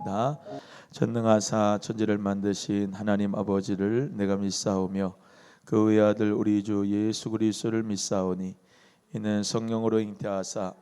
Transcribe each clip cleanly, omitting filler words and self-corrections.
기도합니다. 전능하사 천지를 만드신 하나님 아버지를 내가 믿사오며 그 외아들 우리 주 예수 그리스도를 믿사오니 이는 성령으로 잉태하사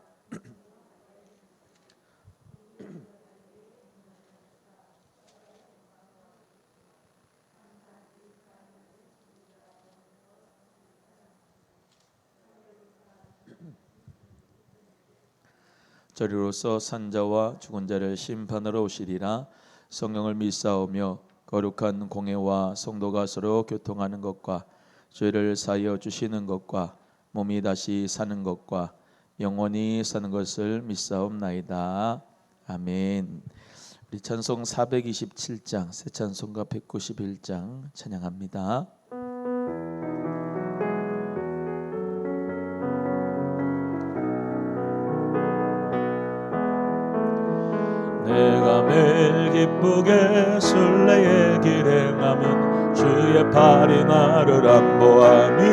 저리로서 산자와 죽은 자를 심판하러 오시리라. 성령을 믿사오며 거룩한 공회와 성도가 서로 교통하는 것과 죄를 사하여 주시는 것과 몸이 다시 사는 것과 영원히 사는 것을 믿사옵나이다. 아멘. 우리 찬송 427장 새 찬송가 191장 찬양합니다. 내가 매일 기쁘게 순례의 길 행하면 주의 팔이 나를 안보하며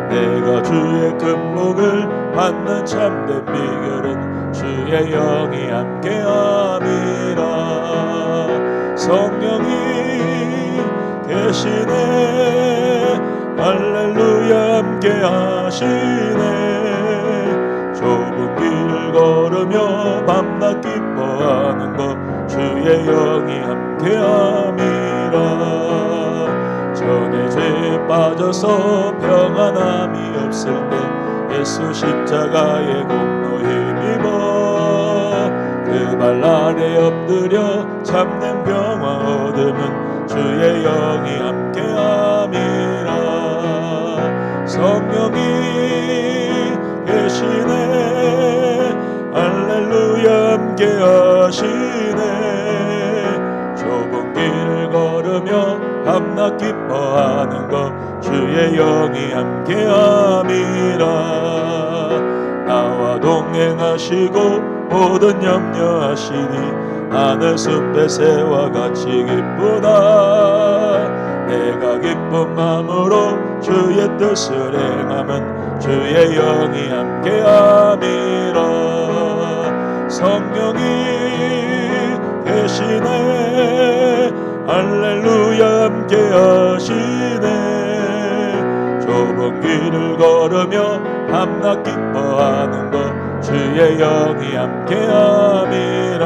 내가 주의 금목을 받는 참된 비결은 주의 영이 함께함이라. 성령이 계시네 할렐루야 함께하시네. 좁은 길을 걸으며 밤낮 기뻐하는 것 주의 영이 함께함이라. 전에 죄에 빠져서 평안함이 없을 때 예수 십자가의 공로 힘입어 그 발 아래 엎드려 참된 평화 얻으면 주의 영이 함께함이라. 성령이 계시네 할렐루야 함께하시네. 좁은 길을 걸으며 밤낮 기뻐하는 것 주의 영이 함께함이라. 나와 동행하시고 모든 염려하시니 하늘 숲의 새와 같이 기쁘다. 내가 기쁜 마음으로 주의 뜻을 행하면 주의 영이 함께함이라. 성령이 계시네 할렐루야 함께하시네. 좁은 길을 걸으며 밤낮 기뻐하는 것 주의 영이 함께함이라.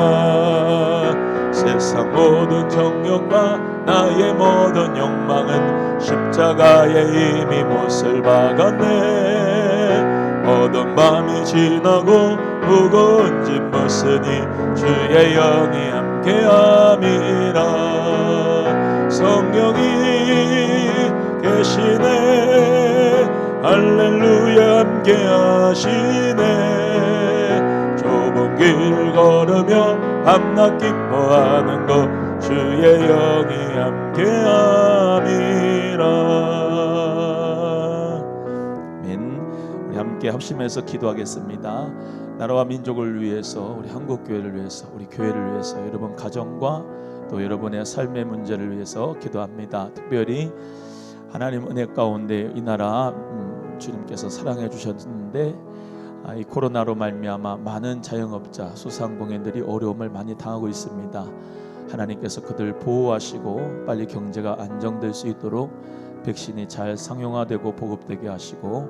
세상 모든 정욕과 나의 모든 욕망은 십자가에 이미 못을 박았네. 어두운 밤이 지나고 무거운 짐 벗으니 주의 영이 함께함이라. 성령이 계시네 할렐루야 함께하시네. 좁은 길을 걸으며 밤낮 기뻐하는 것 주의 영이 함께함이라. 아멘. 우리 함께 합심해서 기도하겠습니다. 나라와 민족을 위해서, 우리 한국교회를 위해서, 우리 교회를 위해서, 여러분 가정과 또 여러분의 삶의 문제를 위해서 기도합니다. 특별히 하나님 은혜 가운데 이 나라 주님께서 사랑해 주셨는데 이 코로나로 말미암아 많은 자영업자, 소상공인들이 어려움을 많이 당하고 있습니다. 하나님께서 그들 보호하시고 빨리 경제가 안정될 수 있도록 백신이 잘 상용화되고 보급되게 하시고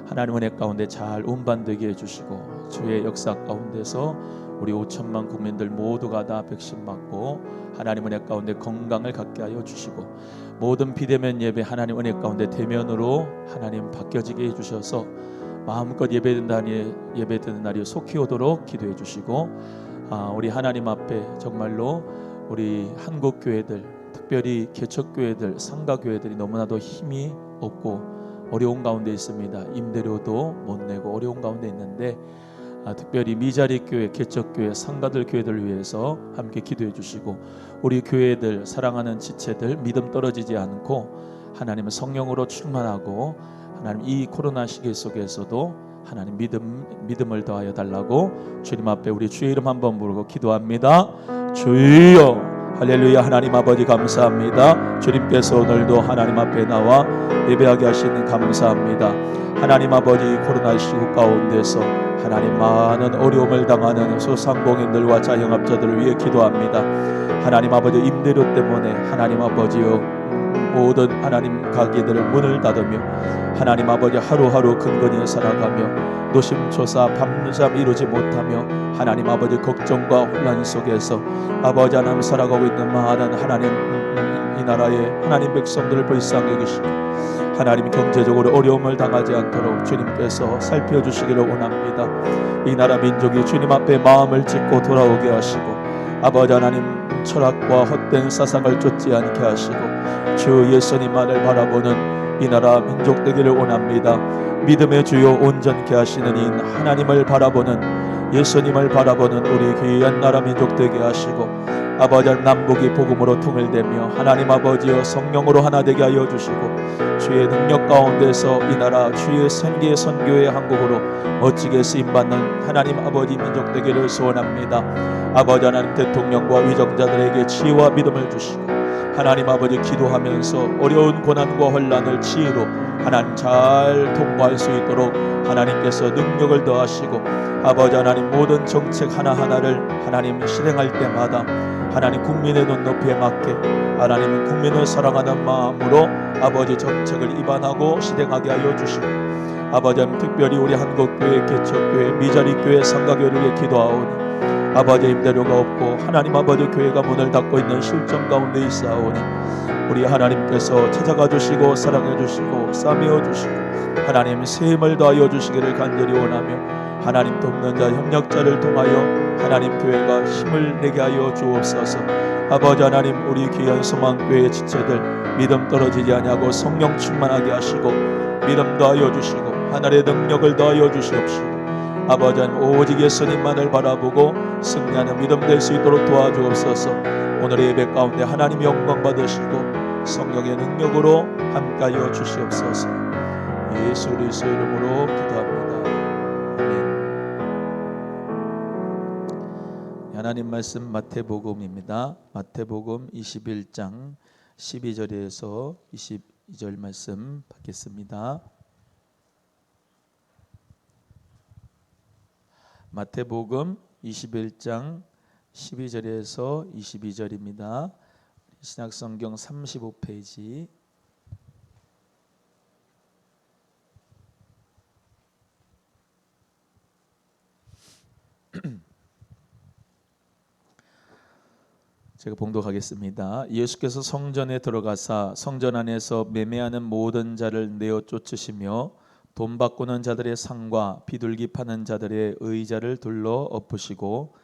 하나님 은혜 가운데 잘 운반되게 해주시고 주의 역사 가운데서 우리 5천만 국민들 모두가 다 백신 맞고 하나님 은혜 가운데 건강을 갖게 하여 주시고 모든 비대면 예배 하나님 은혜 가운데 대면으로 하나님 바뀌어지게 해주셔서 마음껏 예배드는 날이 속히 오도록 기도해 주시고 우리 하나님 앞에 정말로 우리 한국교회들 특별히 개척교회들 상가교회들이 너무나도 힘이 없고 어려운 가운데 있습니다. 임대료도 못 내고 어려운 가운데 있는데 특별히 미자리 교회, 개척교회, 상가들 교회들 위해서 함께 기도해 주시고 우리 교회들 사랑하는 지체들 믿음 떨어지지 않고 하나님의 성령으로 충만하고 하나님 이 코로나 시기 속에서도 하나님 믿음을 더하여 달라고 주님 앞에 우리 주의 이름 한번 부르고 기도합니다. 주여 할렐루야. 하나님 아버지 감사합니다. 주님께서 오늘도 하나님 앞에 나와 예배하게 하시는 감사합니다. 하나님 아버지 코로나19 가운데서 하나님 많은 어려움을 당하는 소상공인들과 자영업자들을 위해 기도합니다. 하나님 아버지 임대료 때문에 하나님 아버지요 모든 하나님 가게들을 문을 닫으며 하나님 아버지 하루하루 근근히 살아가며 노심초사 밤잠 이루지 못하며 하나님 아버지 걱정과 혼란 속에서 아버지 하나님 살아가고 있는 많은 하나님 이 나라의 하나님 백성들을 불쌍히 여기시고 하나님 경제적으로 어려움을 당하지 않도록 주님께서 살펴주시기를 원합니다. 이 나라 민족이 주님 앞에 마음을 찢고 돌아오게 하시고 아버지 하나님 철학과 헛된 사상을 쫓지 않게 하시고 주 예수님만을 바라보는 이 나라 민족 되기를 원합니다. 믿음의 주요 온전케 하시는 이 하나님을 바라보는 예수님을 바라보는 우리 귀한 나라 민족 되게 하시고 아버지 남북이 복음으로 통일되며 하나님 아버지여 성령으로 하나 되게 하여 주시고 주의 능력 가운데서 이 나라 주의 선기의 선교의 한국으로 멋지게 쓰임받는 하나님 아버지 민족 되기를 소원합니다. 아버지 하나님 대통령과 위정자들에게 지혜와 믿음을 주시고 하나님 아버지 기도하면서 어려운 고난과 혼란을 지혜로 하나님 잘 통과할 수 있도록 하나님께서 능력을 더하시고 아버지 하나님 모든 정책 하나하나를 하나님 실행할 때마다 하나님 국민의 눈높이에 맞게 하나님 국민을 사랑하는 마음으로 아버지 정책을 입안하고 실행하게 하여 주시고 아버지 하나님 특별히 우리 한국교회 개척교회 미자리교회 상가교회를 위해 기도하오니 아버지 임대료가 없고 하나님 아버지 교회가 문을 닫고 있는 실정 가운데 있사오니 우리 하나님께서 찾아가 주시고 사랑해 주시고 싸매어 주시고 하나님 새 힘을 더하여 주시기를 간절히 원하며 하나님 돕는 자 협력자를 통하여 하나님 교회가 힘을 내게 하여 주옵소서. 아버지 하나님 우리 귀한 소망교회의 지체들 믿음 떨어지지 아니하고 성령 충만하게 하시고 믿음 더하여 주시고 하늘의 능력을 더하여 주시옵시고 아버지 하나님 오직 예수님만을 바라보고 승리하는 믿음 될 수 있도록 도와주옵소서. 오늘의 예배 가운데 하나님 영광 받으시고 성령의 능력으로 함께하여 주시옵소서. 예수 그리스도의 이름으로 기도합니다. 아멘. 하나님 말씀 마태복음입니다. 마태복음 21장 12절에서 22절 말씀 받겠습니다. 마태복음 21장 12절에서 22절입니다. 신약성경 35페이지. 제가 봉독하겠습니다. 예수께서 성전에 들어가사 성전 안에서 매매하는 모든 자를 내어 쫓으시며 돈 바꾸는 자들의 상과 비둘기 파는 자들의 의자를 둘러 엎으시고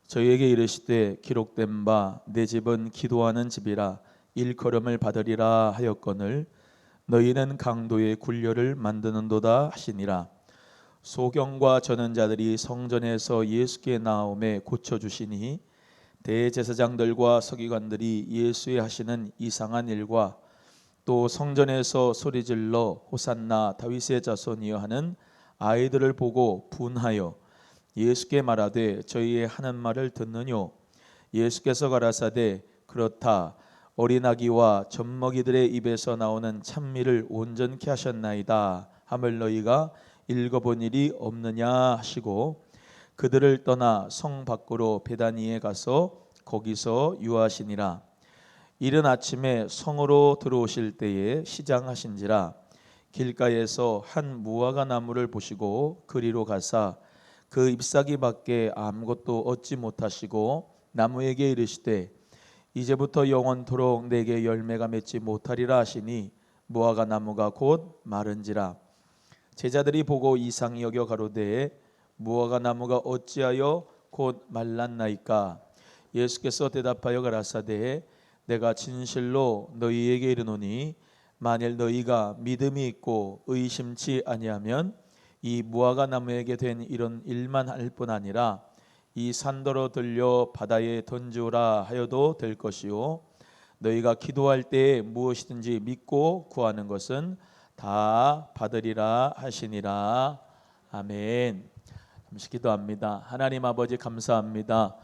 저희에게 이르시되 기록된 바 내 집은 기도하는 집이라 일컬음을 받으리라 하였거늘 너희는 강도의 굴려를 만드는도다 하시니라. 소경과 전원자들이 성전에서 예수께 나오매 고쳐주시니 대제사장들과 서기관들이 예수의 하시는 이상한 일과 또 성전에서 소리질러 호산나 다윗의 자손이여 하는 아이들을 보고 분하여 예수께 말하되 저희의 하는 말을 듣느뇨. 예수께서 가라사대 그렇다 어린아기와 젖먹이들의 입에서 나오는 찬미를 온전케 하셨나이다 함을 너희가 읽어본 일이 없느냐 하시고 그들을 떠나 성 밖으로 베다니에 가서 거기서 유하시니라. 이른 아침에 성으로 들어오실 때에 시장하신지라. 길가에서 한 무화과 나무를 보시고 그리로 가사 그 잎사귀 밖에 아무것도 얻지 못하시고 나무에게 이르시되 이제부터 영원토록 내게 열매가 맺지 못하리라 하시니 무화과 나무가 곧 마른지라. 제자들이 보고 이상히 여겨 가로되 무화과 나무가 어찌하여 곧 말랐나이까. 예수께서 대답하여 가라사대 내가 진실로 너희에게 이르노니 만일 너희가 믿음이 있고 의심치 아니하면 이 무화과 나무에게 된 이런 일만 할 뿐 아니라 이 산더러 들려 바다에 던지오라 하여도 될 것이요 너희가 기도할 때에 무엇이든지 믿고 구하는 것은 다 받으리라 하시니라. 아멘. 잠시 기도합니다. 하나님 아버지 감사합니다.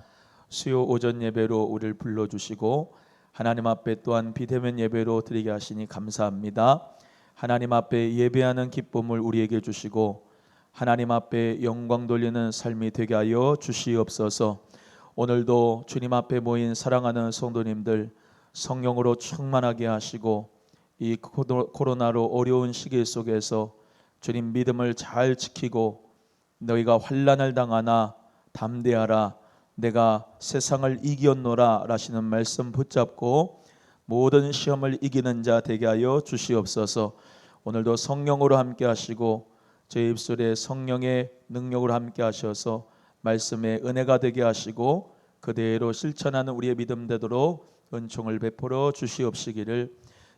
수요 오전 예배로 우리를 불러주시고 하나님 앞에 또한 비대면 예배로 드리게 하시니 감사합니다. 하나님 앞에 예배하는 기쁨을 우리에게 주시고 하나님 앞에 영광 돌리는 삶이 되게 하여 주시옵소서. 오늘도 주님 앞에 모인 사랑하는 성도님들 성령으로 충만하게 하시고 이 코로나로 어려운 시기 속에서 주님 믿음을 잘 지키고 너희가 환난을 당하나 담대하라 내가 세상을 이겼노라 라시는 말씀 붙잡고 모든 시험을 이기는 자 되게 하여 주시옵소서. 오늘도 성령으로 함께 하시고 제 입술에 성령의 능력으로 함께 하셔서 말씀의 은혜가 되게 하시고 그대로 실천하는 우리의 믿음 되도록 은총을 베풀어 주시옵시기를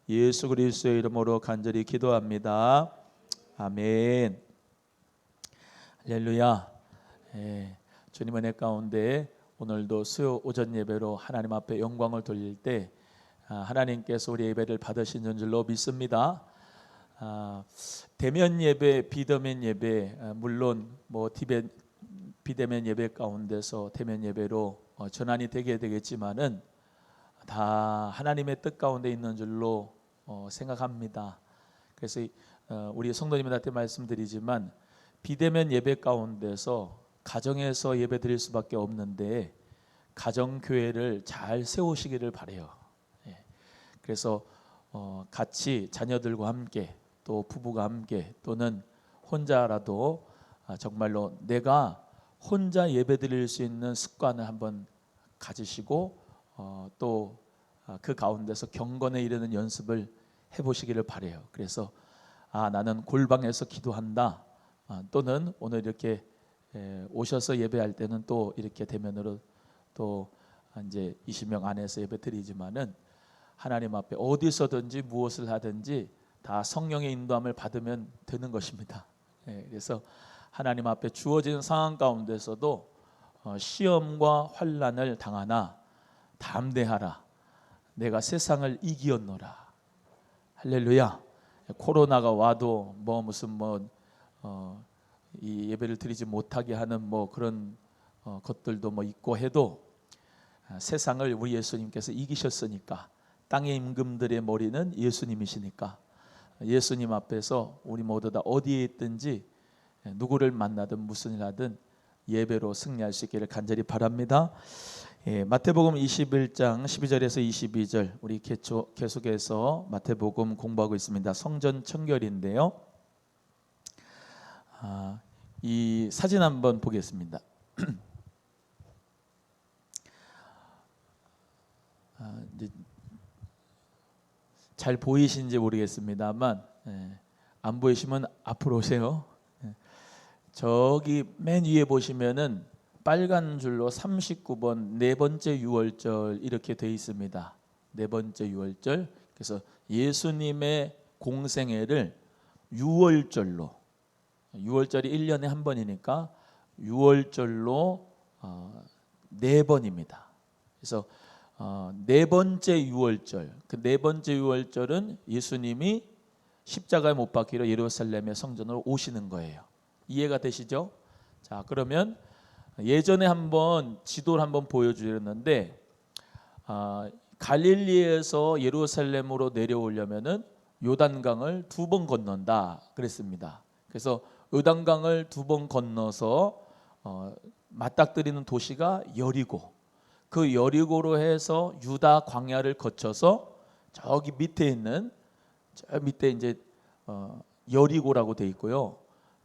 예수 그리스도의 이름으로 간절히 기도합니다. 아멘. 할렐루야. 주님 은혜 가운데 오늘도 수요 오전 예배로 하나님 앞에 영광을 돌릴 때 하나님께서 우리 예배를 받으시는 줄로 믿습니다. 대면 예배, 비대면 예배, 물론 뭐 비대면 예배 가운데서 대면 예배로 전환이 되게 되겠지만은 다 하나님의 뜻 가운데 있는 줄로 생각합니다. 그래서 우리 성도님들한테 말씀드리지만 비대면 예배 가운데서 가정에서 예배 드릴 수밖에 없는데 가정교회를 잘 세우시기를 바라요. 그래서 같이 자녀들과 함께 또 부부가 함께 또는 혼자라도 정말로 내가 혼자 예배 드릴 수 있는 습관을 한번 가지시고 또 그 가운데서 경건에 이르는 연습을 해보시기를 바라요. 그래서 나는 골방에서 기도한다 또는 오늘 이렇게 오셔서 예배할 때는 또 이렇게 대면으로 또 이제 20명 안에서 예배 드리지만은 하나님 앞에 어디서든지 무엇을 하든지 다 성령의 인도함을 받으면 되는 것입니다. 그래서 하나님 앞에 주어진 상황 가운데서도 시험과 환난을 당하나 담대하라 내가 세상을 이기었노라. 할렐루야. 코로나가 와도 이 예배를 드리지 못하게 하는 그런 것들도 있고 해도 세상을 우리 예수님께서 이기셨으니까 땅의 임금들의 머리는 예수님이시니까 예수님 앞에서 우리 모두 다 어디에 있든지 누구를 만나든 무슨 일 하든 예배로 승리할 수 있기를 간절히 바랍니다. 마태복음 21장 12절에서 22절 우리 계속해서 마태복음 공부하고 있습니다. 성전 청결인데요. 이 사진 한번 보겠습니다. 이제 잘 보이신지 모르겠습니다만 안 보이시면 앞으로 오세요. 저기 맨 위에 보시면은 빨간 줄로 39번 네 번째 유월절 이렇게 돼 있습니다. 네 번째 유월절. 그래서 예수님의 공생애를 유월절로 1년에 한 번이니까 유월절로 네 번입니다. 그래서 네 번째 유월절, 그 네 번째 유월절은 예수님이 십자가에 못 박히러 예루살렘의 성전으로 오시는 거예요. 이해가 되시죠? 자, 그러면 예전에 한번 지도를 한번 보여주셨는데 갈릴리에서 예루살렘으로 내려오려면은 요단강을 2번 건넌다 그랬습니다. 그래서 요단강을 2번 건너서 맞닥뜨리는 도시가 여리고, 그 여리고로 해서 유다 광야를 거쳐서 저기 밑에 있는 저 밑에 이제 여리고라고 돼 있고요.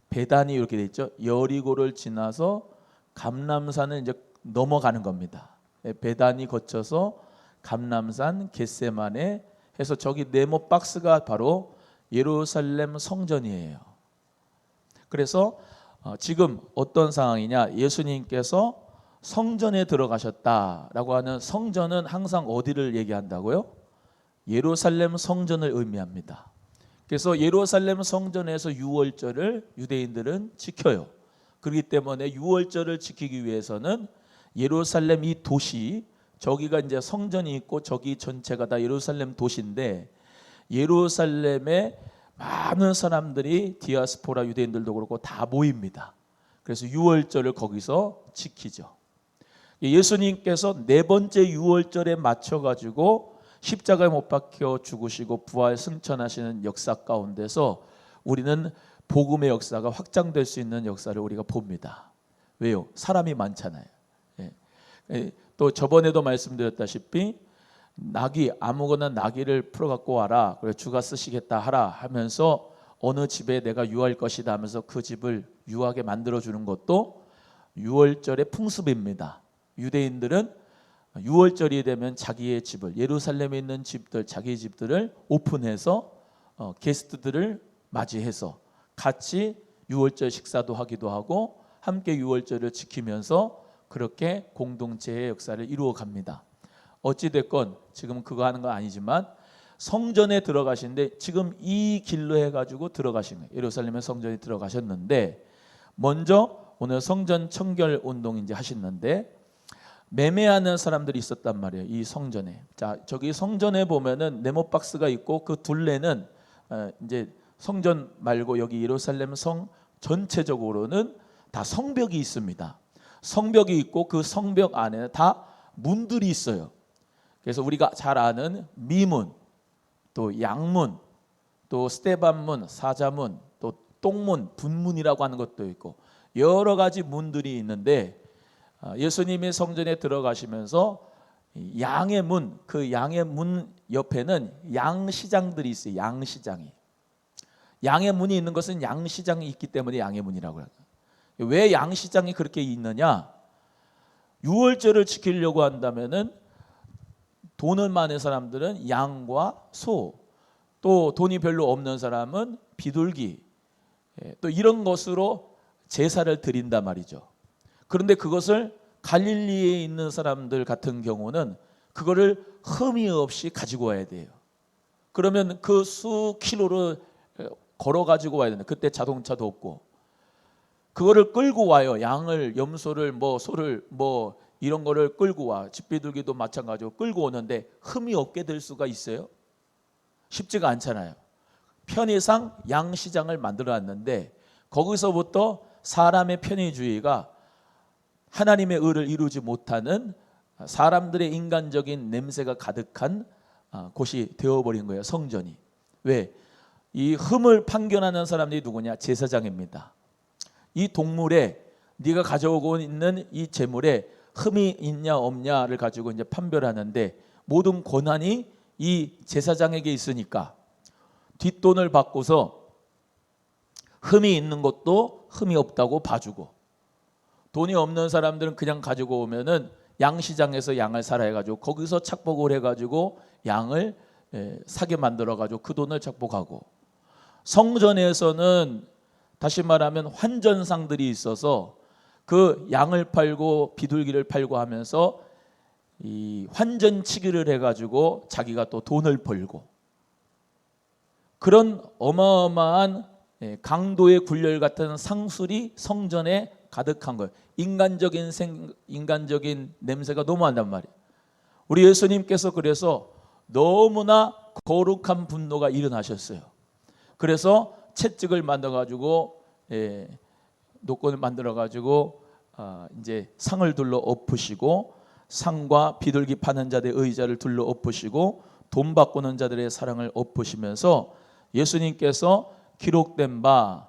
베단이 이렇게 돼 있죠. 여리고를 지나서 감람산을 이제 넘어가는 겁니다. 베단이 거쳐서 감람산 겟세마네 해서 저기 네모 박스가 바로 예루살렘 성전이에요. 그래서 지금 어떤 상황이냐, 예수님께서 성전에 들어가셨다라고 하는 성전은 항상 어디를 얘기한다고요? 예루살렘 성전을 의미합니다. 그래서 예루살렘 성전에서 유월절을 유대인들은 지켜요. 그렇기 때문에 유월절을 지키기 위해서는 예루살렘 이 도시, 저기가 이제 성전이 있고 저기 전체가 다 예루살렘 도시인데, 예루살렘에 많은 사람들이 디아스포라 유대인들도 그렇고 다 모입니다. 그래서 유월절을 거기서 지키죠. 예수님께서 네 번째 유월절에 맞춰 가지고 십자가에 못 박혀 죽으시고 부활 승천하시는 역사 가운데서 우리는 복음의 역사가 확장될 수 있는 역사를 우리가 봅니다. 왜요? 사람이 많잖아요. 또 저번에도 말씀드렸다시피 나귀, 아무거나 나귀를 풀어 갖고 와라. 그래 주가 쓰시겠다 하라 하면서 어느 집에 내가 유할 것이다 하면서 그 집을 유하게 만들어 주는 것도 유월절의 풍습입니다. 유대인들은 유월절이 되면 자기의 집을, 예루살렘에 있는 집들, 자기 집들을 오픈해서 게스트들을 맞이해서 같이 유월절 식사도 하기도 하고 함께 유월절을 지키면서 그렇게 공동체의 역사를 이루어 갑니다. 어찌됐건 지금 그거 하는 건 아니지만 성전에 들어가시는데 지금 이 길로 해가지고 들어가신 거예요. 예루살렘의 성전에 들어가셨는데 먼저 오늘 성전 청결 운동 이제 하셨는데 매매하는 사람들이 있었단 말이에요. 이 성전에. 자, 저기 성전에 보면은 네모 박스가 있고 그 둘레는 이제 성전 말고 여기 예루살렘 성 전체적으로는 다 성벽이 있습니다. 성벽이 있고 그 성벽 안에 다 문들이 있어요. 그래서 우리가 잘 아는 미문, 또 양문, 또 스데반문, 사자문, 또 똥문, 분문이라고 하는 것도 있고 여러 가지 문들이 있는데 예수님이 성전에 들어가시면서 양의 문, 그 양의 문 옆에는 양시장들이 있어요. 양시장이. 양의 문이 있는 것은 양시장이 있기 때문에 양의 문이라고 해요. 왜 양시장이 그렇게 있느냐? 유월절을 지키려고 한다면은 돈을 많은 사람들은 양과 소, 또 돈이 별로 없는 사람은 비둘기, 또 이런 것으로 제사를 드린단 말이죠. 그런데 그것을 갈릴리에 있는 사람들 같은 경우는 그거를 흠이 없이 가지고 와야 돼요. 그러면 그 수 킬로를 걸어 가지고 와야 되는데 그때 자동차도 없고 그거를 끌고 와요. 양을, 염소를, 소를 이런 거를 끌고 와. 집비둘기도 마찬가지로 끌고 오는데 흠이 없게 될 수가 있어요? 쉽지가 않잖아요. 편의상 양시장을 만들어놨는데 거기서부터 사람의 편의주의가 하나님의 의를 이루지 못하는 사람들의 인간적인 냄새가 가득한 곳이 되어버린 거예요. 성전이. 왜? 이 흠을 판결하는 사람들이 누구냐? 제사장입니다. 이 동물에 네가 가져오고 있는 이 제물에 흠이 있냐 없냐를 가지고 이제 판별하는데 모든 권한이 이 제사장에게 있으니까 뒷돈을 받고서 흠이 있는 것도 흠이 없다고 봐주고 돈이 없는 사람들은 그냥 가지고 오면은 양시장에서 양을 사라 해가지고 거기서 착복을 해가지고 양을 사게 만들어가지고 그 돈을 착복하고 성전에서는 다시 말하면 환전상들이 있어서 그 양을 팔고 비둘기를 팔고 하면서 이 환전치기를 해가지고 자기가 또 돈을 벌고 그런 어마어마한 강도의 굴열 같은 상술이 성전에 가득한 거예요. 인간적인 냄새가 너무 난단 말이에요. 우리 예수님께서 그래서 너무나 거룩한 분노가 일어나셨어요. 그래서 채찍을 만들어가지고 노건을 만들어가지고 이제 상을 둘러 엎으시고 상과 비둘기 파는 자들의 의자를 둘러 엎으시고 돈 바꾸는 자들의 사랑을 엎으시면서 예수님께서 기록된 바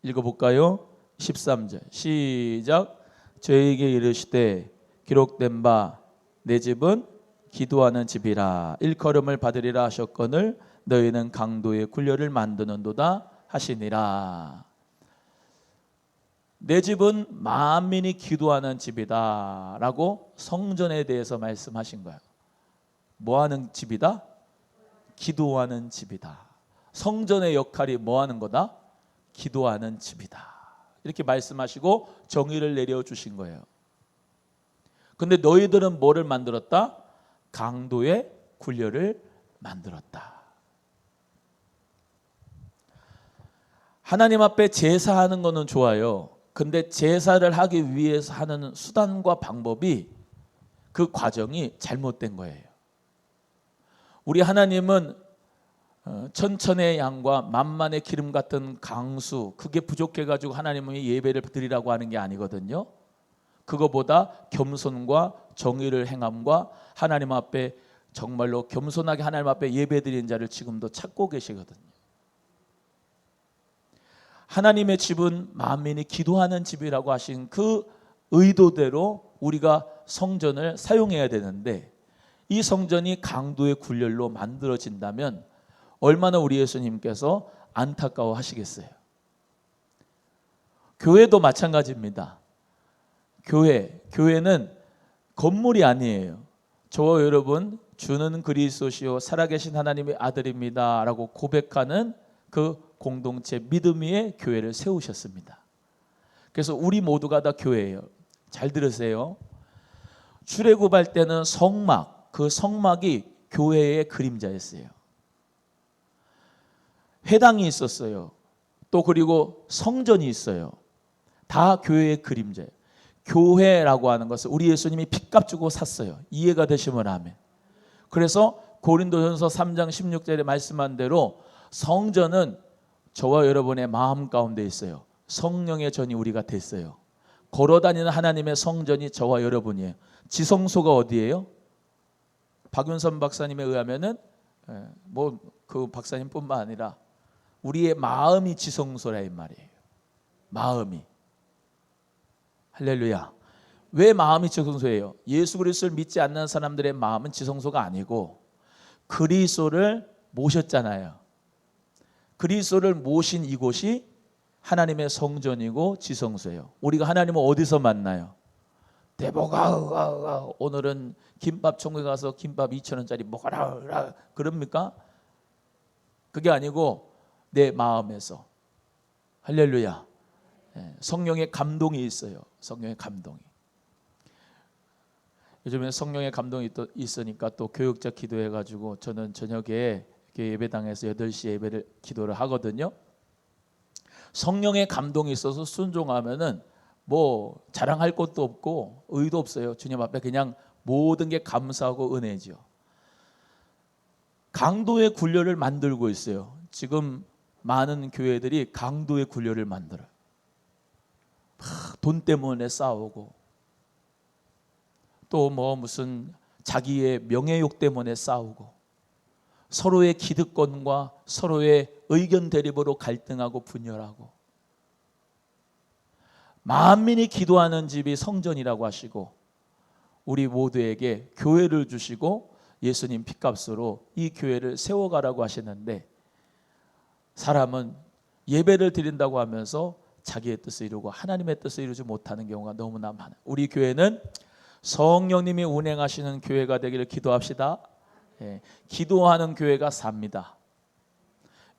읽어볼까요? 13절 시작. 저에게 이르시되 기록된 바 내 집은 기도하는 집이라 일컬음을 받으리라 하셨거늘 너희는 강도의 굴려를 만드는도다 하시니라. 내 집은 만민이 기도하는 집이다 라고 성전에 대해서 말씀하신 거예요. 뭐 하는 집이다? 기도하는 집이다. 성전의 역할이 뭐 하는 거다? 기도하는 집이다. 이렇게 말씀하시고 정의를 내려주신 거예요. 근데 너희들은 뭐를 만들었다? 강도의 굴려를 만들었다. 하나님 앞에 제사하는 거는 좋아요. 근데 제사를 하기 위해서 하는 수단과 방법이 그 과정이 잘못된 거예요. 우리 하나님은 천천의 양과 만만의 기름 같은 강수 그게 부족해가지고 하나님은 예배를 드리라고 하는 게 아니거든요. 그거보다 겸손과 정의를 행함과 하나님 앞에 정말로 겸손하게 하나님 앞에 예배드리는 자를 지금도 찾고 계시거든요. 하나님의 집은 만민이 기도하는 집이라고 하신 그 의도대로 우리가 성전을 사용해야 되는데, 이 성전이 강도의 굴렬로 만들어진다면 얼마나 우리 예수님께서 안타까워 하시겠어요. 교회도 마찬가지입니다. 교회는 건물이 아니에요. 저와 여러분 주는 그리스도시요 살아계신 하나님의 아들입니다 라고 고백하는 그 공동체 믿음 위에 교회를 세우셨습니다. 그래서 우리 모두가 다 교회예요. 잘 들으세요. 출애굽할 때는 성막, 그 성막이 교회의 그림자였어요. 회당이 있었어요. 또 그리고 성전이 있어요. 다 교회의 그림자예요. 교회라고 하는 것을 우리 예수님이 핏값 주고 샀어요. 이해가 되시면 아멘. 그래서 고린도전서 3장 16절에 말씀한 대로 성전은 저와 여러분의 마음 가운데 있어요. 성령의 전이 우리가 됐어요. 걸어다니는 하나님의 성전이 저와 여러분이에요. 지성소가 어디예요? 박윤선 박사님에 의하면은 뭐 그 박사님뿐만 아니라 우리의 마음이 지성소라 이 말이에요. 마음이. 할렐루야. 왜 마음이 지성소예요? 예수 그리스도를 믿지 않는 사람들의 마음은 지성소가 아니고 그리스도를 모셨잖아요. 그리스도를 모신 이곳이 하나님의 성전이고 지성소예요. 우리가 하나님을 어디서 만나요? 대보가 오늘은 김밥 총회 가서 김밥 2,000원짜리 먹어라 그럽니까? 그게 아니고 내 마음에서. 할렐루야. 성령의 감동이 있어요. 성령의 감동이. 요즘에 성령의 감동이 또 있으니까 또 교육자 기도해가지고 저는 저녁에 예배당에서 8시 예배를 기도를 하거든요. 성령의 감동이 있어서 순종하면은 뭐 자랑할 것도 없고 의도 없어요. 주님 앞에 그냥 모든 게 감사하고 은혜죠. 강도의 굴려를 만들고 있어요. 지금 많은 교회들이 강도의 굴려를 만들어요. 돈 때문에 싸우고 또 뭐 무슨 자기의 명예욕 때문에 싸우고 서로의 기득권과 서로의 의견 대립으로 갈등하고 분열하고, 만민이 기도하는 집이 성전이라고 하시고 우리 모두에게 교회를 주시고 예수님 핏값으로 이 교회를 세워가라고 하시는데, 사람은 예배를 드린다고 하면서 자기의 뜻을 이루고 하나님의 뜻을 이루지 못하는 경우가 너무나 많아요. 우리 교회는 성령님이 운행하시는 교회가 되기를 기도합시다. 기도하는 교회가 삽니다.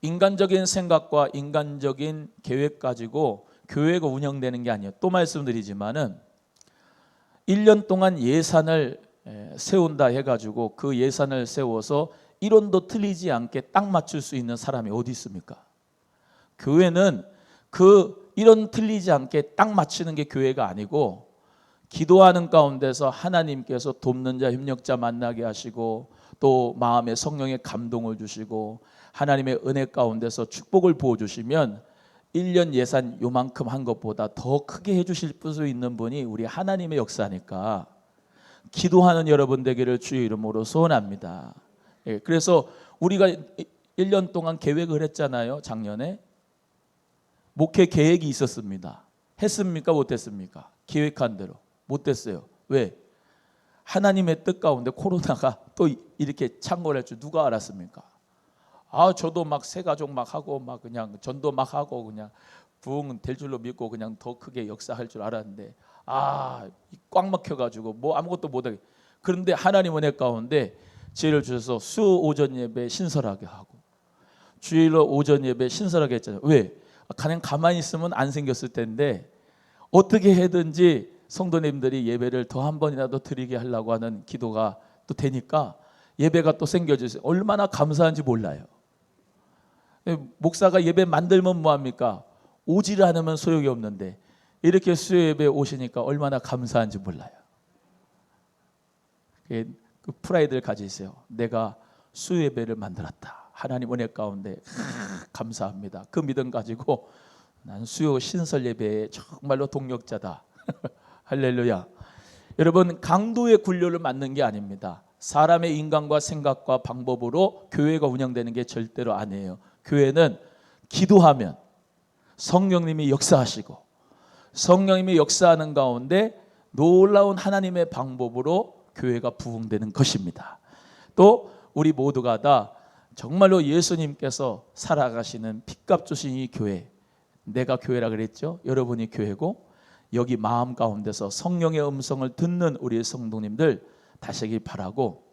인간적인 생각과 인간적인 계획 가지고 교회가 운영되는 게 아니에요. 또 말씀드리지만은 1년 동안 예산을 세운다 해가지고 그 예산을 세워서 이론도 틀리지 않게 딱 맞출 수 있는 사람이 어디 있습니까? 교회는 그 이론 틀리지 않게 딱 맞추는 게 교회가 아니고, 기도하는 가운데서 하나님께서 돕는 자 협력자 만나게 하시고 또 마음에 성령의 감동을 주시고 하나님의 은혜 가운데서 축복을 부어주시면 1년 예산 요만큼 한 것보다 더 크게 해주실 수 있는 분이 우리 하나님의 역사니까 기도하는 여러분 되기를 주의 이름으로 소원합니다. 그래서 우리가 1년 동안 계획을 했잖아요. 작년에 목회 계획이 있었습니다. 했습니까? 못했습니까? 계획한 대로 못했어요. 왜? 하나님의 뜻 가운데 코로나가 또 이렇게 창궐할 줄 누가 알았습니까? 저도 막 새 가족 막 하고 막 그냥 전도 막 하고 그냥 부흥 될 줄로 믿고 그냥 더 크게 역사할 줄 알았는데 꽉 막혀가지고 뭐 아무것도 못하게. 그런데 하나님 은혜 가운데 지혜를 주셔서 수 오전 예배 신설하게 하고 주일 오전 예배 신설하게 했잖아요. 왜? 그냥 가만히 있으면 안 생겼을 텐데 어떻게 해든지 성도님들이 예배를 더 한 번이라도 드리게 하려고 하는 기도가 또 되니까 예배가 또 생겨져서 얼마나 감사한지 몰라요. 목사가 예배 만들면 뭐합니까? 오지를 않으면 소용이 없는데 이렇게 수요예배 오시니까 얼마나 감사한지 몰라요. 그 프라이드를 가지세요. 내가 수요예배를 만들었다. 하나님 은혜 가운데 감사합니다. 그 믿음 가지고 난 수요 신설 예배에 정말로 동력자다. 할렐루야. 여러분, 강도의 굴려를 맞는 게 아닙니다. 사람의 인간과 생각과 방법으로 교회가 운영되는 게 절대로 아니에요. 교회는 기도하면 성령님이 역사하시고, 성령님이 역사하는 가운데 놀라운 하나님의 방법으로 교회가 부흥되는 것입니다. 또 우리 모두가 다 정말로 예수님께서 살아가시는 핏값 주신 이 교회, 내가 교회라 그랬죠. 여러분이 교회고, 여기 마음 가운데서 성령의 음성을 듣는 우리의 성도님들 다시길 바라고,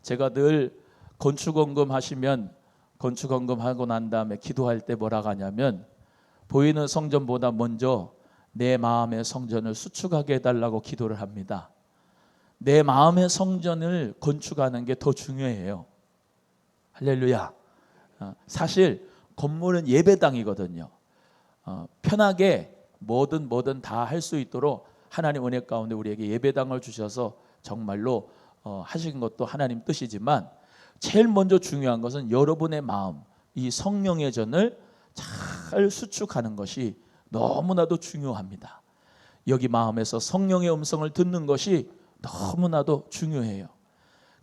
제가 늘 건축원금 하시면 건축원금 하고 난 다음에 기도할 때 뭐라고 하냐면, 보이는 성전보다 먼저 내 마음의 성전을 수축하게 해달라고 기도를 합니다. 내 마음의 성전을 건축하는 게 더 중요해요. 할렐루야. 사실 건물은 예배당이거든요. 편하게 뭐든 다 할 수 있도록 하나님 은혜 가운데 우리에게 예배당을 주셔서 정말로 하신 것도 하나님 뜻이지만, 제일 먼저 중요한 것은 여러분의 마음, 이 성령의 전을 잘 수축하는 것이 너무나도 중요합니다. 여기 마음에서 성령의 음성을 듣는 것이 너무나도 중요해요.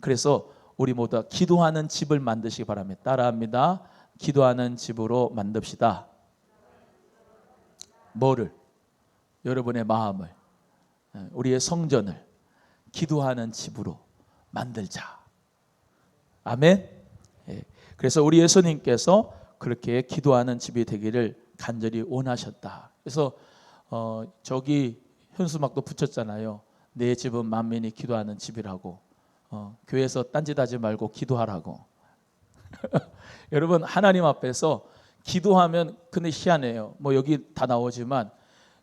그래서 우리 모두 기도하는 집을 만드시기 바랍니다. 따라합니다. 기도하는 집으로 만듭시다. 뭐를? 여러분의 마음을, 우리의 성전을 기도하는 집으로 만들자. 아멘. 그래서 우리 예수님께서 그렇게 기도하는 집이 되기를 간절히 원하셨다. 그래서 저기 현수막도 붙였잖아요. 내 집은 만민이 기도하는 집이라고. 교회에서 딴짓하지 말고 기도하라고. 여러분, 하나님 앞에서 기도하면, 근데 희한해요. 뭐 여기 다 나오지만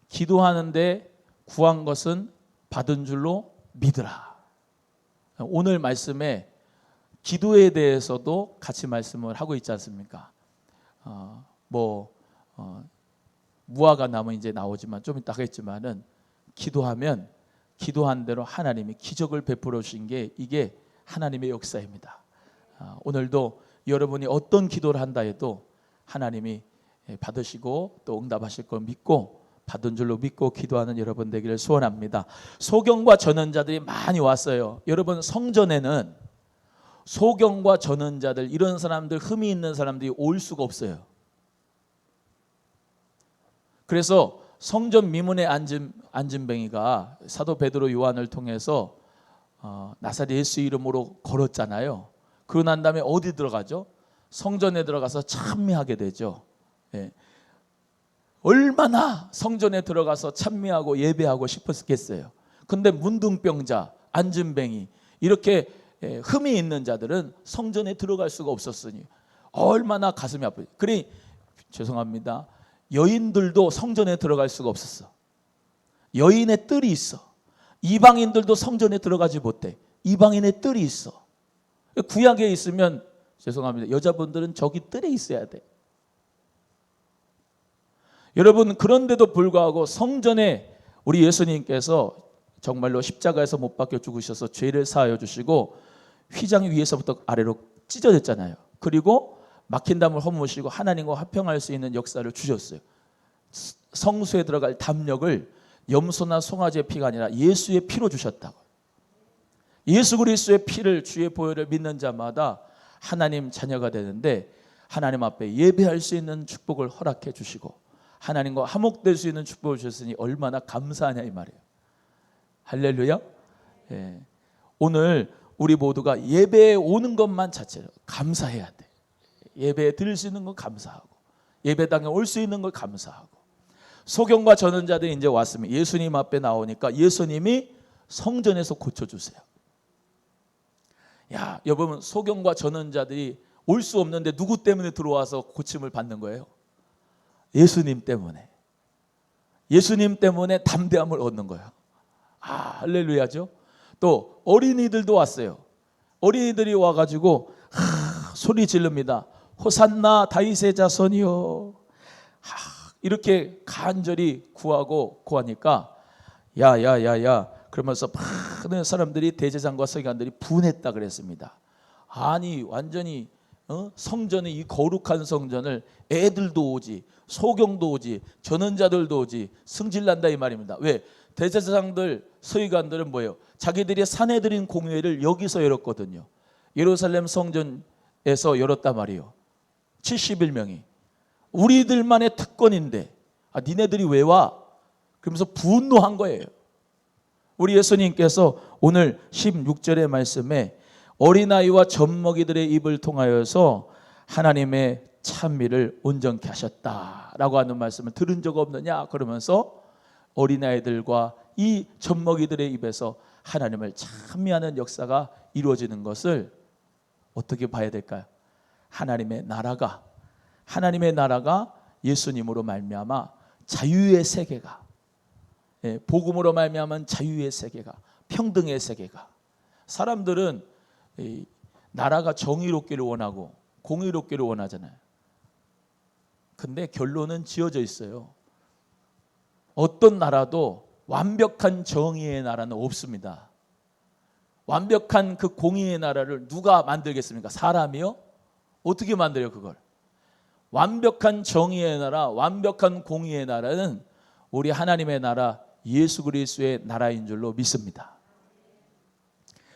기도하는데 구한 것은 받은 줄로 믿으라. 오늘 말씀에 기도에 대해서도 같이 말씀을 하고 있지 않습니까? 무화과 나무 이제 나오지만 좀 이따 하겠지만은, 기도하면 기도한 대로 하나님이 기적을 베풀어 주신 게 이게 하나님의 역사입니다. 오늘도 여러분이 어떤 기도를 한다 해도 하나님이 받으시고 또 응답하실 걸 믿고, 받은 줄로 믿고 기도하는 여러분 되기를 소원합니다. 소경과 전언자들이 많이 왔어요. 여러분, 성전에는 소경과 전언자들, 이런 사람들, 흠이 있는 사람들이 올 수가 없어요. 그래서 성전 미문에 앉은 뱅이가 사도 베드로 요한을 통해서 나사렛 예수 이름으로 걸었잖아요. 그러고 난 다음에 어디 들어가죠? 성전에 들어가서 찬미하게 되죠. 얼마나 성전에 들어가서 찬미하고 예배하고 싶었겠어요. 근데 문둥병자, 앉은뱅이, 이렇게 흠이 있는 자들은 성전에 들어갈 수가 없었으니 얼마나 가슴이 아프죠. 그러니 죄송합니다, 여인들도 성전에 들어갈 수가 없었어. 여인의 뜰이 있어. 이방인들도 성전에 들어가지 못해. 이방인의 뜰이 있어. 구약에 있으면, 죄송합니다, 여자분들은 저기 뜰에 있어야 돼. 여러분, 그런데도 불구하고 성전에 우리 예수님께서 정말로 십자가에서 못 박혀 죽으셔서 죄를 사하여 주시고 휘장 위에서부터 아래로 찢어졌잖아요. 그리고 막힌 담을 허무시고 하나님과 화평할 수 있는 역사를 주셨어요. 성소에 들어갈 담력을 염소나 송아지의 피가 아니라 예수의 피로 주셨다고. 예수 그리스도의 피를, 주의 보혈을 믿는 자마다 하나님 자녀가 되는데, 하나님 앞에 예배할 수 있는 축복을 허락해 주시고 하나님과 화목될 수 있는 축복을 주셨으니 얼마나 감사하냐 이 말이에요. 할렐루야. 오늘 우리 모두가 예배에 오는 것만 자체로 감사해야 돼. 예배에 드릴 수 있는 건 감사하고, 예배당에 올 수 있는 걸 감사하고. 소경과 전언자들이 이제 왔으면 예수님 앞에 나오니까 예수님이 성전에서 고쳐주세요. 야, 여러분, 소경과 전언자들이 올 수 없는데 누구 때문에 들어와서 고침을 받는 거예요? 예수님 때문에. 예수님 때문에 담대함을 얻는 거예요. 할렐루야죠. 또 어린이들도 왔어요. 어린이들이 와가지고 소리 지릅니다. 호산나 다윗의 자손이요. 이렇게 간절히 구하니까 야야야야 그러면서 많은 사람들이, 대제사장과 서기관들이 분했다 그랬습니다. 아니, 완전히 성전의 이 거룩한 성전을 애들도 오지, 소경도 오지, 전언자들도 오지, 승질난다 이 말입니다. 왜? 대제사장들, 서기관들은 뭐예요? 자기들이 사내들인 공회를 여기서 열었거든요. 예루살렘 성전에서 열었단 말이에요. 71명이. 우리들만의 특권인데 니네들이 왜 와? 그러면서 분노한 거예요. 우리 예수님께서 오늘 16절의 말씀에 어린아이와 젖먹이들의 입을 통하여서 하나님의 찬미를 온전케 하셨다라고 하는 말씀을 들은 적 없느냐? 그러면서 어린아이들과 이 젖먹이들의 입에서 하나님을 찬미하는 역사가 이루어지는 것을 어떻게 봐야 될까요? 하나님의 나라가 예수님으로 말미암아 자유의 세계가, 복음으로 말미암은 자유의 세계가, 평등의 세계가. 사람들은 나라가 정의롭기를 원하고 공의롭기를 원하잖아요. 근데 결론은 지어져 있어요. 어떤 나라도 완벽한 정의의 나라는 없습니다. 완벽한 그 공의의 나라를 누가 만들겠습니까? 사람이요? 어떻게 만들어요 그걸? 완벽한 정의의 나라, 완벽한 공의의 나라는 우리 하나님의 나라, 예수 그리스도의 나라인 줄로 믿습니다.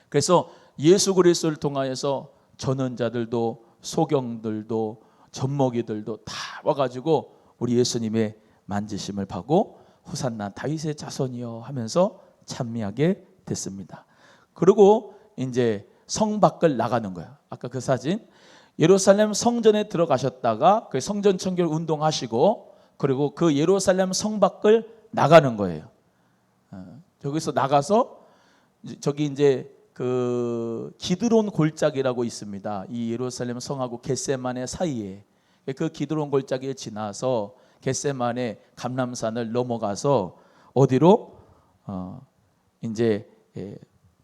그래서 예수 그리스도를 통하여서 전원자들도 소경들도 젖먹이들도 다 와가지고 우리 예수님의 만지심을 받고 호산나 다윗의 자손이여 하면서 찬미하게 됐습니다. 그리고 이제 성 밖을 나가는 거예요. 아까 그 사진, 예루살렘 성전에 들어가셨다가 그 성전 청결 운동하시고 그리고 그 예루살렘 성 밖을 나가는 거예요. 저기서 나가서 저기 이제 그 기드론 골짜기라고 있습니다. 이 예루살렘 성하고 겟세마네 사이에 그 기드론 골짜기에 지나서 겟세마네 감람산을 넘어가서 어디로 이제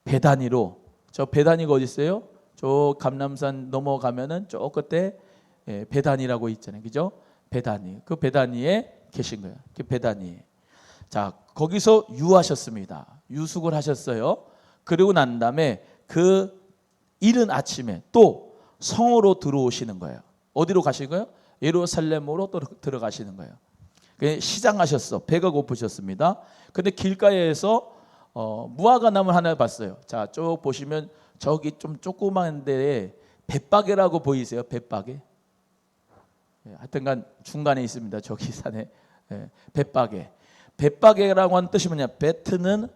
베다니로, 저 베다니가 어디 있어요? 저 감람산 넘어가면은 저 끝에 베다니라고 있잖아요, 그죠? 베다니, 그 베다니에 계신 거예요. 그 베다니. 자, 거기서 유하셨습니다. 유숙을 하셨어요. 그리고 난 다음에 그 이른 아침에 또 성으로 들어오시는 거예요. 어디로 가신 거예요? 예루살렘으로 또 들어가시는 거예요. 시장하셨어. 배가 고프셨습니다. 근데 길가에서 무화과 나무 하나 봤어요. 자, 쭉 보시면 저기 좀 조그만 데에 벳바게라고 보이세요? 벳바게? 하여튼간 중간에 있습니다. 저기 산에 벳바게. 벳바게라고 하는 뜻이 뭐냐? 베트는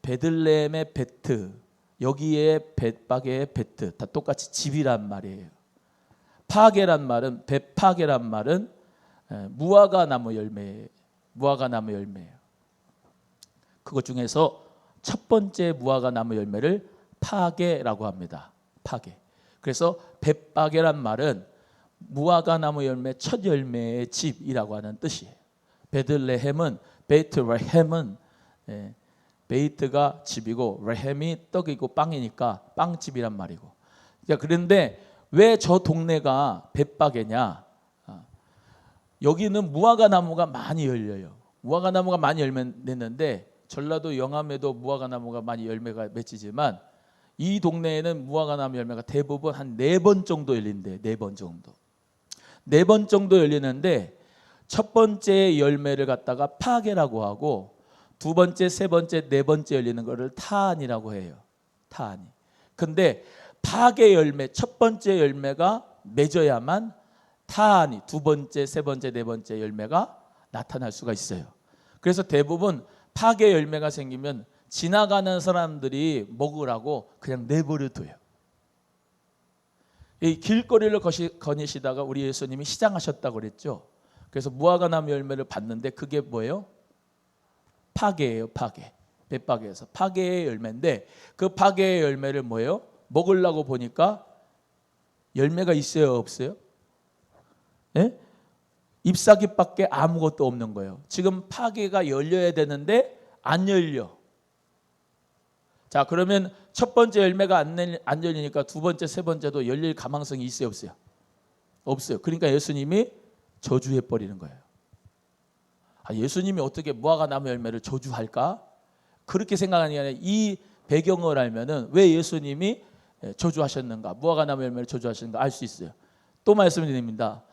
베들레헴의 베트, 여기에 벳바게의 베트, 다 똑같이 집이란 말이에요. 파게란 말은, 벳파게란 말은 무화과 나무 열매예요. 그것 중에서 첫 번째 무화과 나무 열매를 파게라고 합니다. 파게. 그래서 벳바게란 말은 무화과 나무 열매 첫 열매의 집이라고 하는 뜻이에요. 베들레헴은, 베이트레헴은 베이트가 집이고 레헴이 떡이고 빵이니까 빵집이란 말이고. 그런데 왜 저 동네가 벳바게냐? 여기는 무화과 나무가 많이 열려요. 무화과 나무가 많이 열매 맺는데 전라도 영암에도 무화과 나무가 많이 열매가 맺히지만 이 동네에는 무화과 나무 열매가 대부분 한 4번 정도 열린대. 4번 정도. 4번 정도 열리는데 첫 번째 열매를 갖다가 파게라고 하고 두 번째, 세 번째, 네 번째 열리는 거를 타안이라고 해요. 타안이. 근데 파게 열매, 첫 번째 열매가 맺어야만 타안이 두 번째, 세 번째, 네 번째 열매가 나타날 수가 있어요. 그래서 대부분 파게 열매가 생기면 지나가는 사람들이 먹으라고 그냥 내버려 둬요. 이 길거리를 거니시다가 우리 예수님이 시장하셨다고 그랬죠. 그래서 무화과 나무 열매를 봤는데 그게 뭐예요? 파게예요. 파게. 벳바게에서 파게의 열매인데 그 파게의 열매를 뭐예요? 먹으려고 보니까 열매가 있어요, 없어요? 네? 잎사귀밖에 아무것도 없는 거예요. 지금 파게가 열려야 되는데 안 열려. 자, 그러면 첫 번째 열매가 안 열리니까 두 번째, 세 번째도 열릴 가망성이 있어요, 없어요? 없어요. 그러니까 예수님이 저주해 버리는 거예요. 예수님이 어떻게 무화과 나무 열매를 저주할까? 그렇게 생각하는 게 아니라 이 배경을 알면은 왜 예수님이 저주하셨는가, 무화과 나무 열매를 저주하셨는가 알 수 있어요. 또 말씀드립니다.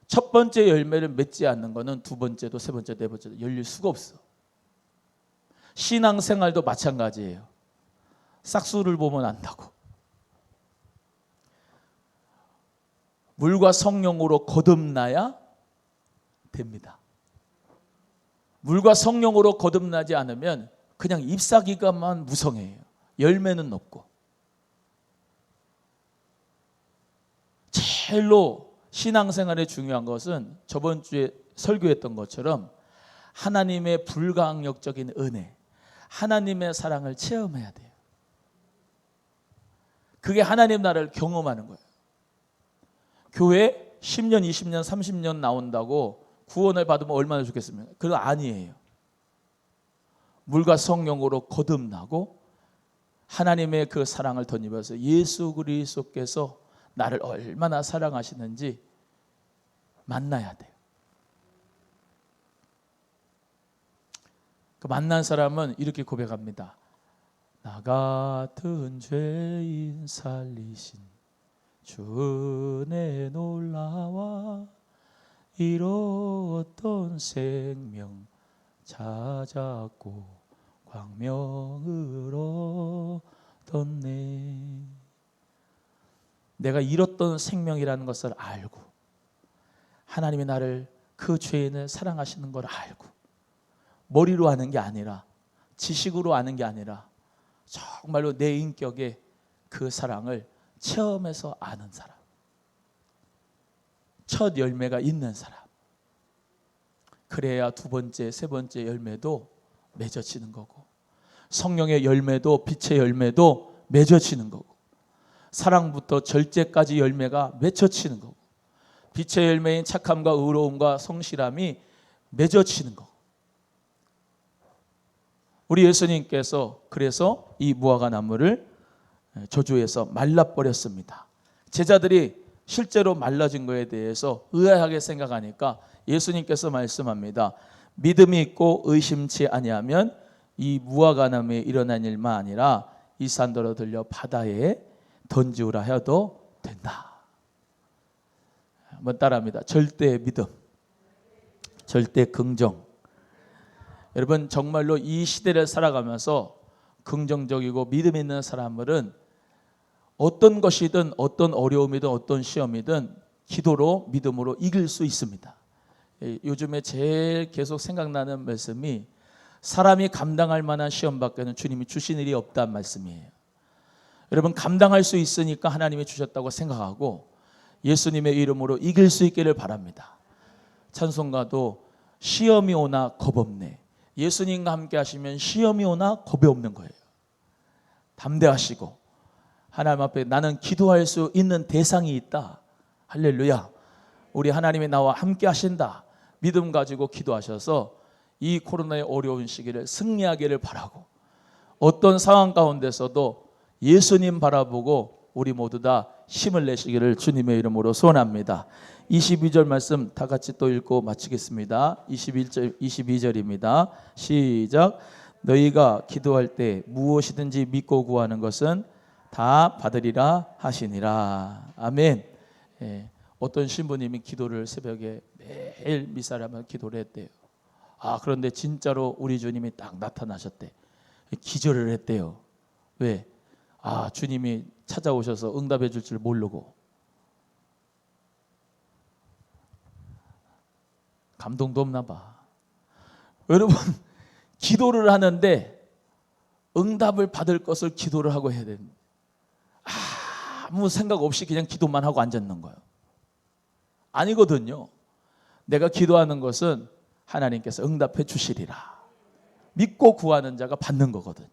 첫 번째 열매를 맺지 않는 거는 두 번째도 세 번째도 네 번째도 열릴 수가 없어. 신앙생활도 마찬가지예요. 싹수를 보면 안다고. 물과 성령으로 거듭나야 됩니다. 물과 성령으로 거듭나지 않으면 그냥 잎사귀가만 무성해요. 열매는 없고. 제일로 신앙생활에 중요한 것은 저번 주에 설교했던 것처럼 하나님의 불가항력적인 은혜, 하나님의 사랑을 체험해야 돼요. 그게 하나님 나라를 경험하는 거예요. 교회 10년, 20년, 30년 나온다고 구원을 받으면 얼마나 좋겠습니까? 그건 아니에요. 물과 성령으로 거듭나고 하나님의 그 사랑을 덧입어서 예수 그리스도께서 나를 얼마나 사랑하시는지 만나야 돼요. 그 만난 사람은 이렇게 고백합니다. 나 같은 죄인 살리신 주 은혜 놀라와 잃었던 생명 찾았고 광명을 얻었네. 내가 잃었던 생명이라는 것을 알고 하나님이 나를 그 죄인을 사랑하시는 걸 알고 머리로 아는 게 아니라 지식으로 아는 게 아니라 정말로 내 인격에 그 사랑을 체험해서 아는 사람, 첫 열매가 있는 사람, 그래야 두 번째, 세 번째 열매도 맺어지는 거고 성령의 열매도 빛의 열매도 맺어지는 거고 사랑부터 절제까지 열매가 맺어지는 거고 빛의 열매인 착함과 의로움과 성실함이 맺어지는 거고 우리 예수님께서 그래서 이 무화과 나무를 저주해서 말라버렸습니다. 제자들이 실제로 말라진 것에 대해서 의아하게 생각하니까 예수님께서 말씀합니다. 믿음이 있고 의심치 아니하면 이 무화과 나무에 일어난 일만 아니라 이 산더러 들려 바다에 던지우라 해도 된다. 한번 따라합니다. 절대 믿음, 절대 긍정. 여러분 정말로 이 시대를 살아가면서 긍정적이고 믿음 있는 사람들은 어떤 것이든 어떤 어려움이든 어떤 시험이든 기도로 믿음으로 이길 수 있습니다. 요즘에 제일 계속 생각나는 말씀이 사람이 감당할 만한 시험 밖에는 주님이 주신 일이 없다는 말씀이에요. 여러분 감당할 수 있으니까 하나님이 주셨다고 생각하고 예수님의 이름으로 이길 수 있기를 바랍니다. 찬송가도 시험이 오나 겁없네. 예수님과 함께 하시면 시험이 오나 겁이 없는 거예요. 담대하시고 하나님 앞에 나는 기도할 수 있는 대상이 있다. 할렐루야. 우리 하나님이 나와 함께 하신다. 믿음 가지고 기도하셔서 이 코로나의 어려운 시기를 승리하기를 바라고 어떤 상황 가운데서도 예수님 바라보고 우리 모두 다 힘을 내시기를 주님의 이름으로 소원합니다. 22절 말씀 다 같이 또 읽고 마치겠습니다. 22절입니다. 시작. 너희가 기도할 때 무엇이든지 믿고 구하는 것은 다 받으리라 하시니라. 아멘. 어떤 신부님이 기도를 새벽에 매일 미사라면 기도를 했대요. 그런데 진짜로 우리 주님이 딱 나타나셨대. 기절을 했대요. 왜? 주님이 찾아오셔서 응답해 줄 줄 모르고. 감동도 없나 봐. 여러분 기도를 하는데 응답을 받을 것을 기도를 하고 해야 됩니다. 아무 생각 없이 그냥 기도만 하고 앉았는 거예요. 아니거든요. 내가 기도하는 것은 하나님께서 응답해 주시리라. 믿고 구하는 자가 받는 거거든요.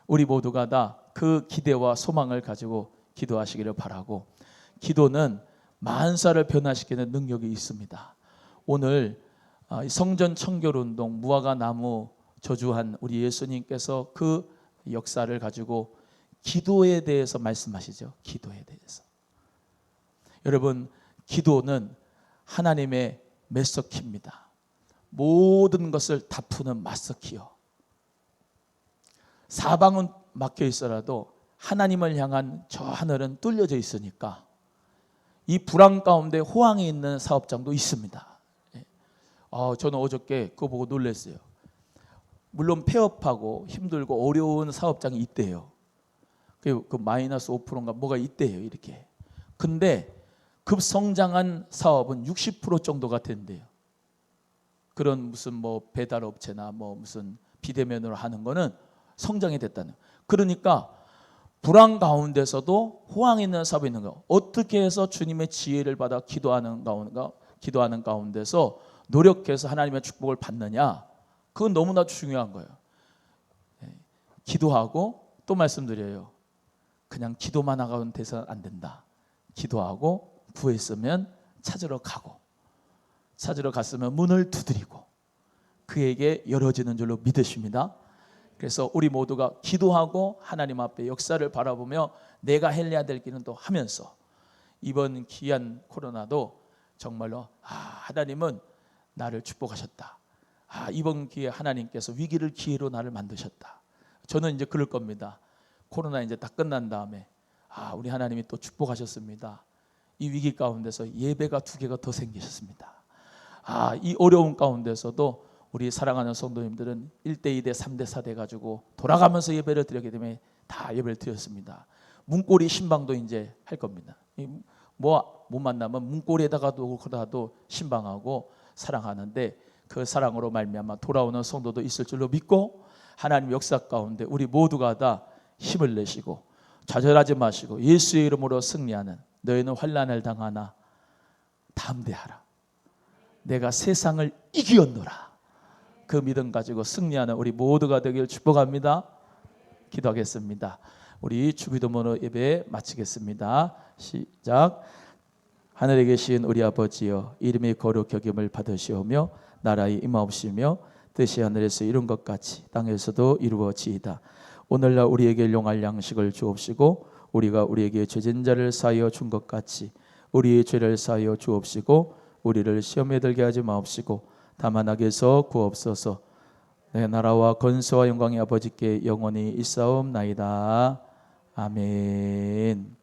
우리 모두가 다 그 기대와 소망을 가지고 기도하시기를 바라고 기도는 만사를 변화시키는 능력이 있습니다. 오늘 성전 청결운동 무화과 나무 저주한 우리 예수님께서 그 역사를 가지고 기도에 대해서 말씀하시죠. 기도에 대해서. 여러분 기도는 하나님의 메서키입니다. 모든 것을 다 푸는 마스터키요. 사방은 막혀 있어라도 하나님을 향한 저 하늘은 뚫려져 있으니까 이 불안 가운데 호황이 있는 사업장도 있습니다. 저는 어저께 그거 보고 놀랐어요. 물론 폐업하고 힘들고 어려운 사업장이 있대요. 그 마이너스 5%인가 뭐가 있대요. 이렇게. 근데 급성장한 사업은 60% 정도가 된대요. 그런 무슨 뭐 배달업체나 뭐 무슨 비대면으로 하는 거는 성장이 됐다는. 그러니까 불안 가운데서도 호황 있는 사업이 있는 거. 어떻게 해서 주님의 지혜를 받아 기도하는 가운데서 노력해서 하나님의 축복을 받느냐. 그건 너무나 중요한 거예요. 기도하고 또 말씀드려요. 그냥 기도만 하고 돼서는 안 된다. 기도하고 구했으면 찾으러 가고, 찾으러 갔으면 문을 두드리고 그에게 열어지는 줄로 믿으십니다. 그래서 우리 모두가 기도하고 하나님 앞에 역사를 바라보며 내가 해야 될 길은 또 하면서 이번 귀한 코로나도 정말로 하나님은 나를 축복하셨다. 이번 기회에 하나님께서 위기를 기회로 나를 만드셨다. 저는 이제 그럴 겁니다. 코로나 이제 다 끝난 다음에 우리 하나님이 또 축복하셨습니다. 이 위기 가운데서 예배가 2개가 더 생기셨습니다. 이 어려운 가운데서도 우리 사랑하는 성도님들은 1대 2대 3대 4대 가지고 돌아가면서 예배를 드렸기 때문에 다 예배를 드렸습니다. 문고리 신방도 이제 할 겁니다. 못 만나면 문고리에다가도 신방하고 사랑하는데 그 사랑으로 말미암아 돌아오는 성도도 있을 줄로 믿고 하나님 역사 가운데 우리 모두가 다 힘을 내시고 좌절하지 마시고 예수의 이름으로 승리하는 너희는 환난을 당하나 담대하라. 내가 세상을 이기었노라. 그 믿음 가지고 승리하는 우리 모두가 되길 축복합니다. 기도하겠습니다. 우리 주기도문으로 예배 마치겠습니다. 시작. 하늘에 계신 우리 아버지여, 이름이 거룩 여김을 받으시오며 나라의 임하옵시며 뜻이 하늘에서 이룬 것 같이 땅에서도 이루어지이다. 오늘날 우리에게 일용할 양식을 주옵시고 우리가 우리에게 죄진 자를 사하여 준 것 같이 우리의 죄를 사하여 주옵시고 우리를 시험에 들게 하지 마옵시고 다만 악에서 구옵소서. 내 나라와 권세와 영광이 아버지께 영원히 있사옵나이다. 아멘.